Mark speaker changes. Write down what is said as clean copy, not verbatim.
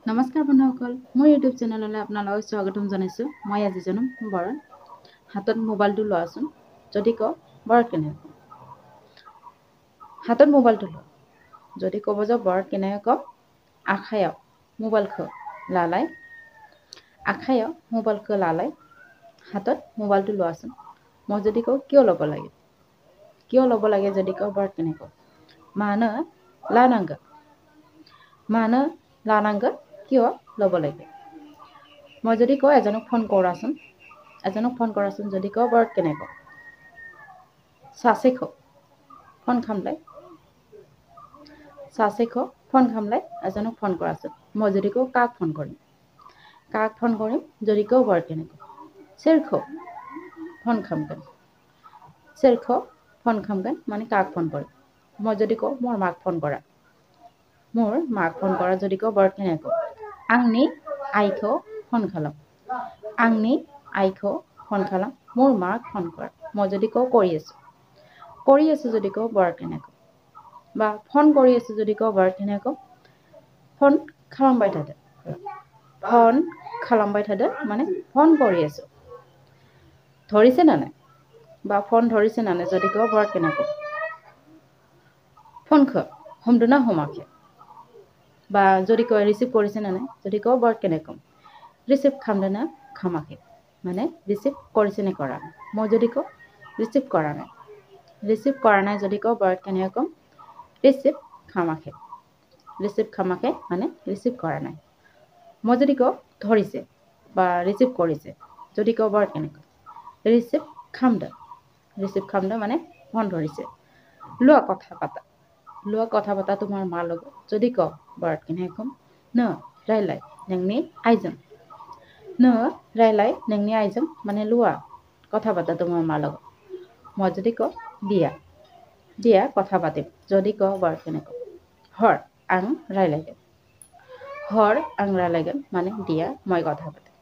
Speaker 1: নমস্কাৰ বন্ধুসকল, মোৰ ইউটিউব চেনেললৈ আপোনালোকক স্বাগতম জনাইছোঁ। মই আজি জনম বৰণ। হাতত মোবাইলটো লোৱাচোন, যদি কওঁ বৰ কেনেকৈ হাতত মোবাইলটো লোৱা, যদি ক'ব যাওঁ বৰ কেনেকৈ কওঁ आखायाव मबाइलखौ लालाय, आखायाव मबाइलखौ लालाय, हातत मबाइलটো লোৱাচোন। মই যদি কওঁ কিয় ল'ব লাগে, কিয় ল'ব লাগে যদি কওঁ বৰ কেনেকৈ मानो लानांगौ, मानो लानांगौ কিয় ল'ব লাগে। মই যদি কওঁ এজনক ফোন কৰাচোন, এজনক ফোন কৰাচোন যদি কওঁ বৰ কেনেকৈ सासेखौ फन खालामलाय, सासेखौ फन खालामलाय, एजनक फन कराचोन। मैं যদি কওঁ কাক ফোন কৰিম, কাক ফোন কৰিম যদি কওঁ বৰ কেনেকৈ सोरखौ फन खालामगोन, सोरखौ फन खालामगोन माने কাক ফোন কৰিম। মই যদি কওঁ মোৰ মাক ফোন কৰা, মোৰ মাক ফোন কৰা যদি কওঁ বৰ কেনেকৈ आंनि आइखौ फन खालाम, आंनि आइखौ फन खालाम, মোৰ মাক ফোন কৰা। মই যদি কওঁ কৰি আছোঁ যদি কওঁ বৰ কেনেকৈ বা ফোন কৰি আছোঁ যদি কওঁ বৰ কেনেকৈ ফোন খাलामबाय थादो, ফোन खालामबाय थादो মানে ফোন কৰি আছোঁ। ধৰিছে না নাই বা ফোন ধৰিছে না নাই যদি কওঁ বৰ কেনেকৈ ফোনखौ हमदोना हमाखै বা যদি কয় ৰিচিভ কৰিছে না নাই যদি কওঁ বৰ কেনেকৈ ৰিচিভ খাलामदोना খামাখै মানে ৰিচিভ কৰিছে নে কৰা নাই। মই যদি কওঁ ৰিচিভ কৰা নাই, ৰিচিভ কৰা নাই যদি কওঁ বৰ কেনেকৈ ক'ম ৰিচিভ খামাখে, ৰিচিভ খামাখে মানে ৰিচিভ কৰা নাই। মই যদি কওঁ ধৰিছে বা ৰিচিভ কৰিছে যদি কওঁ বৰ কেনেকৈ ৰিচিভ খালাमदो, ৰিচিভ খালাमदो মানে ফোন ধৰিছে। লোৱা কথা পাতা, লোৱা কথা পাতা তোমাৰ মাৰ লগত যদি কওঁ বৰ কেনেকৈ ক'ম नो रायलाय नोंनि आइजों, नो रायलाय नोंनि आइजों মানে লোৱা কথা পাতা তোমাৰ মাৰ লগত। মই যদি কওঁ দিয়া, দিয়া কথা পাতিম যদি কওঁ বৰ কেনেকৈ हर आं रायलायगोन, हर आं रायलायगोन মানে দিয়া মই কথা পাতিম।